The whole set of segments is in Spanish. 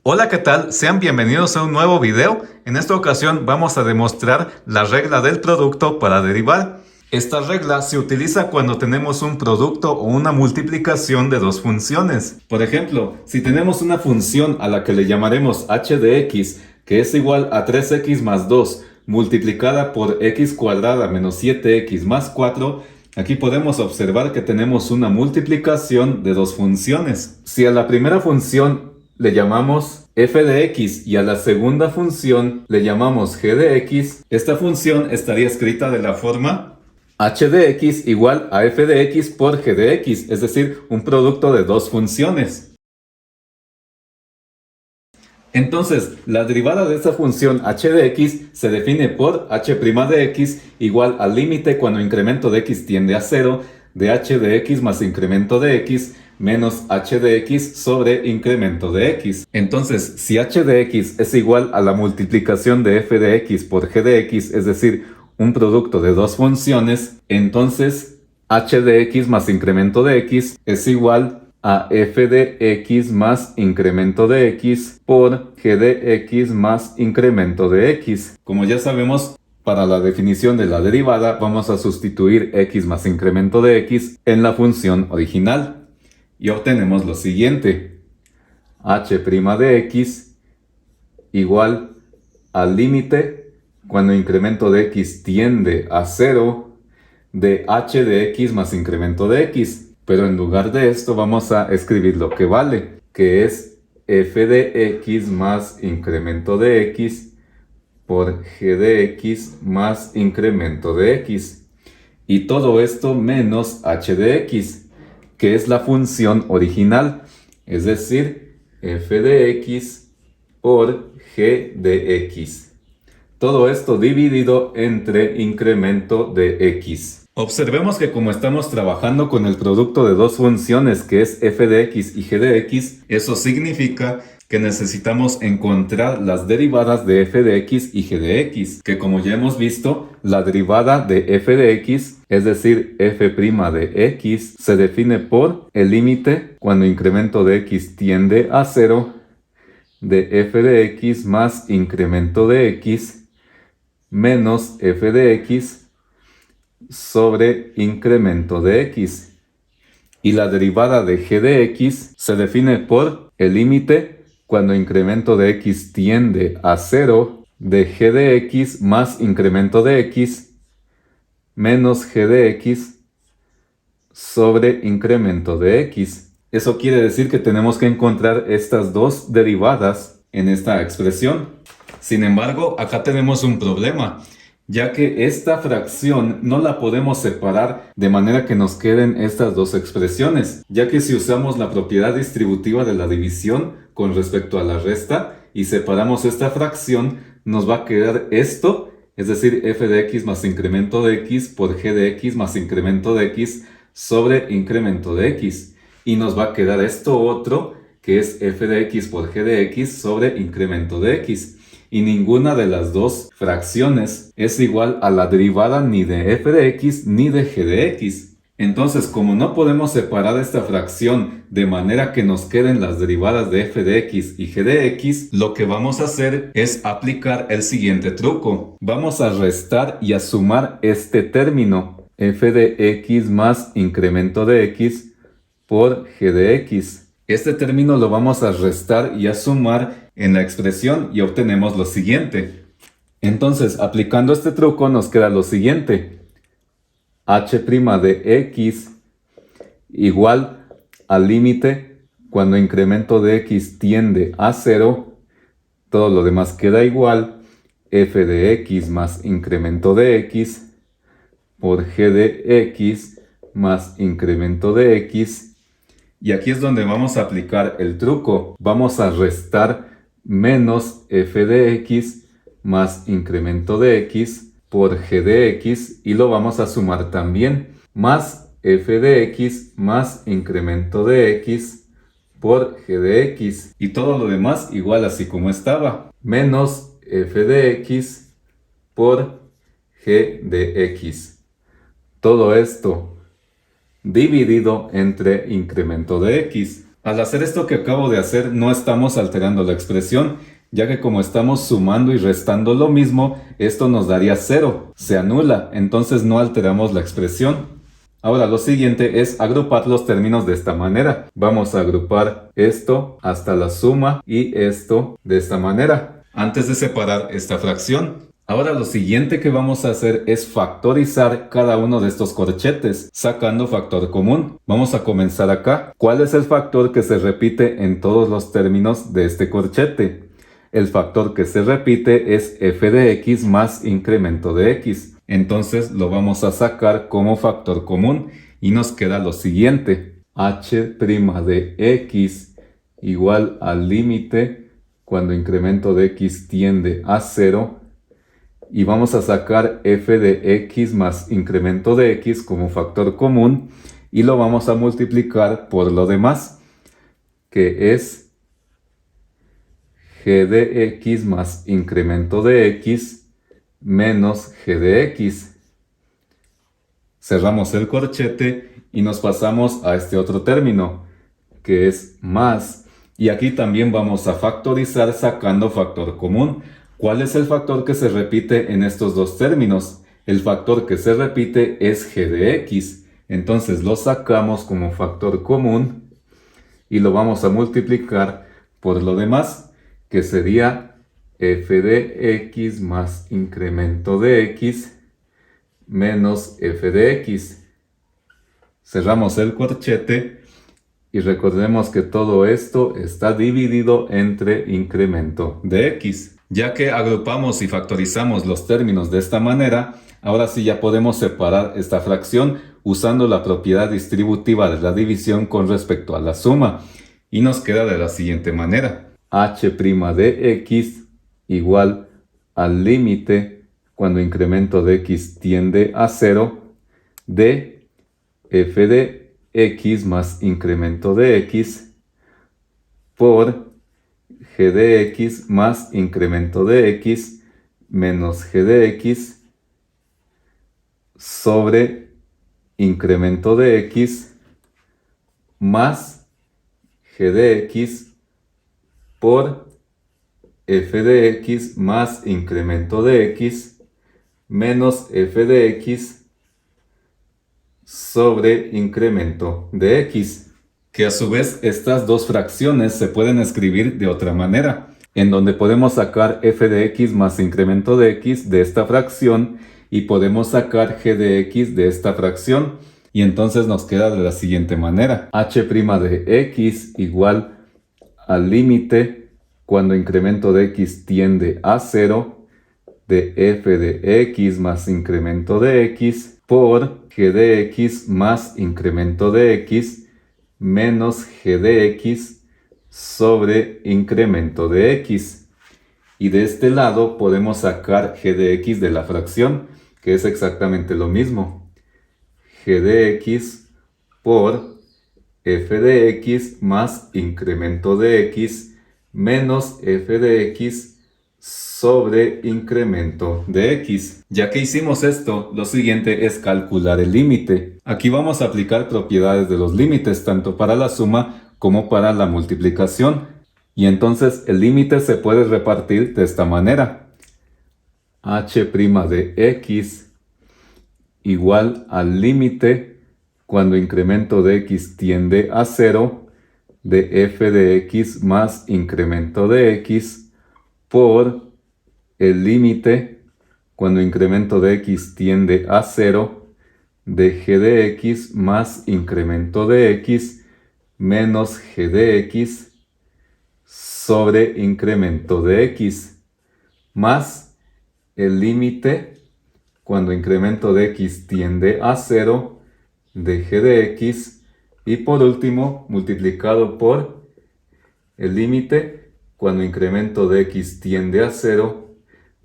Hola, ¿qué tal? Sean bienvenidos a un nuevo video. En esta ocasión vamos a demostrar la regla del producto para derivar. Esta regla se utiliza cuando tenemos un producto o una multiplicación de dos funciones. Por ejemplo, si tenemos una función a la que le llamaremos h de x, que es igual a 3x más 2, multiplicada por x cuadrada menos 7x más 4, aquí podemos observar que tenemos una multiplicación de dos funciones. Si a la primera función le llamamos f de x y a la segunda función le llamamos g de x, esta función estaría escrita de la forma h de x igual a f de x por g de x, es decir, un producto de dos funciones. Entonces, la derivada de esta función h de x se define por h' de x igual al límite cuando incremento de x tiende a 0 de h de x más incremento de x menos h de x sobre incremento de x. Entonces, si h de x es igual a la multiplicación de f de x por g de x, es decir, un producto de dos funciones, entonces h de x más incremento de x es igual a f de x más incremento de x por g de x más incremento de x. Como ya sabemos, para la definición de la derivada vamos a sustituir x más incremento de x en la función original y obtenemos lo siguiente: h' de x igual al límite cuando incremento de x tiende a 0 de h de x más incremento de x. Pero en lugar de esto vamos a escribir lo que vale, que es f de x más incremento de x por g de x más incremento de x. Y todo esto menos h de x, que es la función original, es decir, f de x por g de x. Todo esto dividido entre incremento de x. Observemos que como estamos trabajando con el producto de dos funciones que es f de x y g de x, eso significa que necesitamos encontrar las derivadas de f de x y g de x, que como ya hemos visto, la derivada de f de x, es decir, f' de x, se define por el límite cuando incremento de x tiende a 0 de f de x más incremento de x menos f de x sobre incremento de x. Y la derivada de g de x se define por el límite cuando incremento de x tiende a 0 de g de x más incremento de x menos g de x sobre incremento de x. Eso quiere decir que tenemos que encontrar estas dos derivadas en esta expresión. Sin embargo, acá tenemos un problema, ya que esta fracción no la podemos separar de manera que nos queden estas dos expresiones, ya que si usamos la propiedad distributiva de la división con respecto a la resta y separamos esta fracción, nos va a quedar esto, es decir, f de x más incremento de x por g de x más incremento de x sobre incremento de x. Y nos va a quedar esto otro, que es f de x por g de x sobre incremento de x. Y ninguna de las dos fracciones es igual a la derivada ni de f de x ni de g de x. Entonces, como no podemos separar esta fracción de manera que nos queden las derivadas de f de x y g de x, lo que vamos a hacer es aplicar el siguiente truco. Vamos a restar y a sumar este término, f de x más incremento de x por g de x. Este término lo vamos a restar y a sumar en la expresión y obtenemos lo siguiente. Entonces, aplicando este truco nos queda lo siguiente: h' de x igual al límite cuando incremento de x tiende a 0, todo lo demás queda igual, f de x más incremento de x por g de x más incremento de x. Y aquí es donde vamos a aplicar el truco. Vamos a restar menos f de x más incremento de x por g de x y lo vamos a sumar también, más f de x más incremento de x por g de x. Y todo lo demás igual así como estaba, menos f de x por g de x. Todo esto dividido entre incremento de x. Al hacer esto que acabo de hacer, no estamos alterando la expresión, ya que como estamos sumando y restando lo mismo, esto nos daría 0, se anula, entonces no alteramos la expresión. Ahora lo siguiente es agrupar los términos de esta manera. Vamos a agrupar esto hasta la suma y esto de esta manera, antes de separar esta fracción. Ahora lo siguiente que vamos a hacer es factorizar cada uno de estos corchetes, sacando factor común. Vamos a comenzar acá. ¿Cuál es el factor que se repite en todos los términos de este corchete? El factor que se repite es f de x más incremento de x. Entonces lo vamos a sacar como factor común y nos queda lo siguiente. h' de x igual al límite cuando incremento de x tiende a 0. Y vamos a sacar f de x más incremento de x como factor común y lo vamos a multiplicar por lo demás, que es g de x más incremento de x menos g de x. Cerramos el corchete y nos pasamos a este otro término, que es más. Y aquí también vamos a factorizar sacando factor común. ¿Cuál es el factor que se repite en estos dos términos? El factor que se repite es g de x. Entonces lo sacamos como factor común y lo vamos a multiplicar por lo demás, que sería f de x más incremento de x menos f de x. Cerramos el corchete y recordemos que todo esto está dividido entre incremento de x. Ya que agrupamos y factorizamos los términos de esta manera, ahora sí ya podemos separar esta fracción usando la propiedad distributiva de la división con respecto a la suma. Y nos queda de la siguiente manera. h' de x igual al límite cuando incremento de x tiende a 0 de f de x más incremento de x por g de x más incremento de x menos g de x sobre incremento de x más g de x por f de x más incremento de x menos f de x sobre incremento de x. Que a su vez estas dos fracciones se pueden escribir de otra manera, en donde podemos sacar f de x más incremento de x de esta fracción y podemos sacar g de x de esta fracción, y entonces nos queda de la siguiente manera. h' de x igual al límite cuando incremento de x tiende a 0 de f de x más incremento de x por g de x más incremento de x menos g de x sobre incremento de x. Y de este lado podemos sacar g de x de la fracción, que es exactamente lo mismo. g de x por f de x más incremento de x menos f de x sobre incremento de x. Ya que hicimos esto, lo siguiente es calcular el límite. Aquí vamos a aplicar propiedades de los límites, tanto para la suma como para la multiplicación. Y entonces el límite se puede repartir de esta manera. h' de x igual al límite cuando incremento de x tiende a 0 de f de x más incremento de x por el límite cuando incremento de x tiende a 0 de g de x más incremento de x menos g de x sobre incremento de x más el límite cuando incremento de x tiende a 0 de g de x y por último multiplicado por el límite cuando incremento de x tiende a 0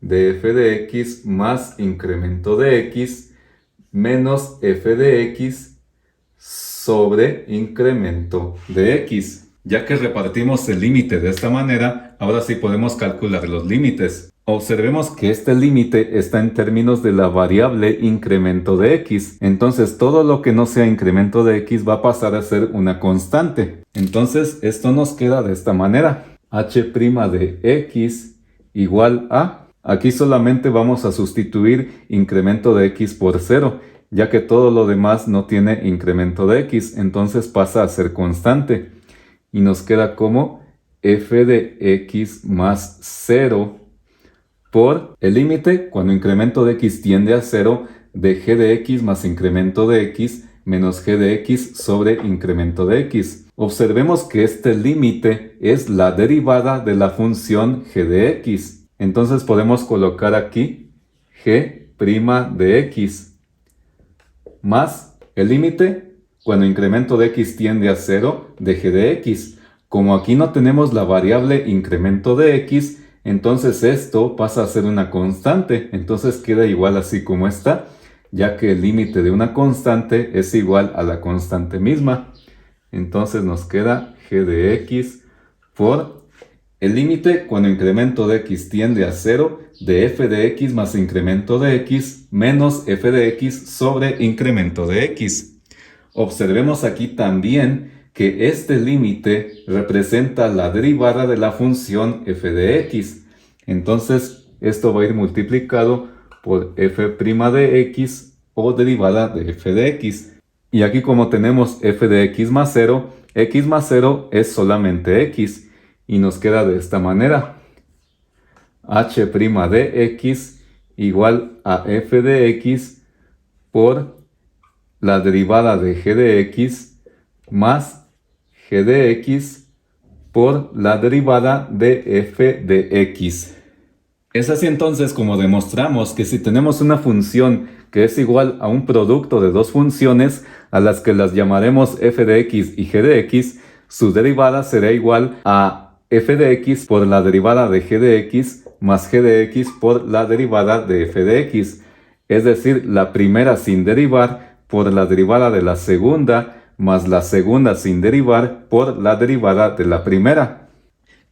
de f de x más incremento de x menos f de x sobre incremento de x. Ya que repartimos el límite de esta manera, ahora sí podemos calcular los límites. Observemos que este límite está en términos de la variable incremento de x. Entonces todo lo que no sea incremento de x va a pasar a ser una constante. Entonces esto nos queda de esta manera. h' de x igual a... Aquí solamente vamos a sustituir incremento de x por 0, ya que todo lo demás no tiene incremento de x. Entonces pasa a ser constante. Y nos queda como f de x más 0 por el límite cuando incremento de x tiende a 0 de g de x más incremento de x menos g de x sobre incremento de x. Observemos que este límite es la derivada de la función g de x. Entonces podemos colocar aquí g' de x más el límite cuando incremento de x tiende a 0 de g de x. Como aquí no tenemos la variable incremento de x, entonces esto pasa a ser una constante. Entonces queda igual así como está, ya que el límite de una constante es igual a la constante misma. Entonces nos queda g de x por el límite cuando incremento de x tiende a 0 de f de x más incremento de x menos f de x sobre incremento de x. Observemos aquí también que este límite representa la derivada de la función f de x. Entonces esto va a ir multiplicado por f' de x o derivada de f de x. Y aquí como tenemos f de x más 0 es solamente x. Y nos queda de esta manera. h' de x igual a f de x por la derivada de g de x más g de x por la derivada de f de x. Es así entonces como demostramos que si tenemos una función que es igual a un producto de dos funciones a las que las llamaremos f de x y g de x, su derivada será igual a f de x por la derivada de g de x más g de x por la derivada de f de x. Es decir, la primera sin derivar por la derivada de la segunda más la segunda sin derivar por la derivada de la primera.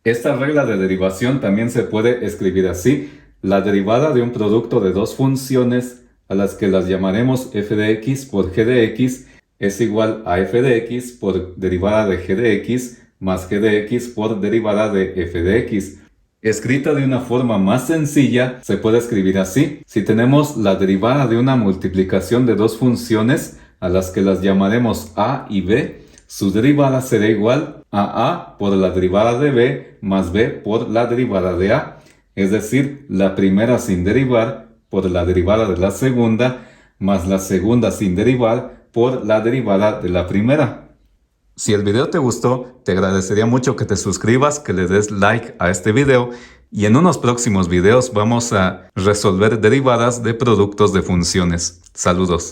Esta regla de derivación también se puede escribir así: la derivada de un producto de dos funciones a las que las llamaremos f de x por g de x es igual a f de x por derivada de g de x más g de x por derivada de f de x. Escrita de una forma más sencilla, se puede escribir así: si tenemos la derivada de una multiplicación de dos funciones a las que las llamaremos a y b, su derivada será igual a a por la derivada de b más b por la derivada de a, es decir, la primera sin derivar por la derivada de la segunda más la segunda sin derivar por la derivada de la primera. Si el video te gustó, te agradecería mucho que te suscribas, que le des like a este video, y en unos próximos videos vamos a resolver derivadas de productos de funciones. Saludos.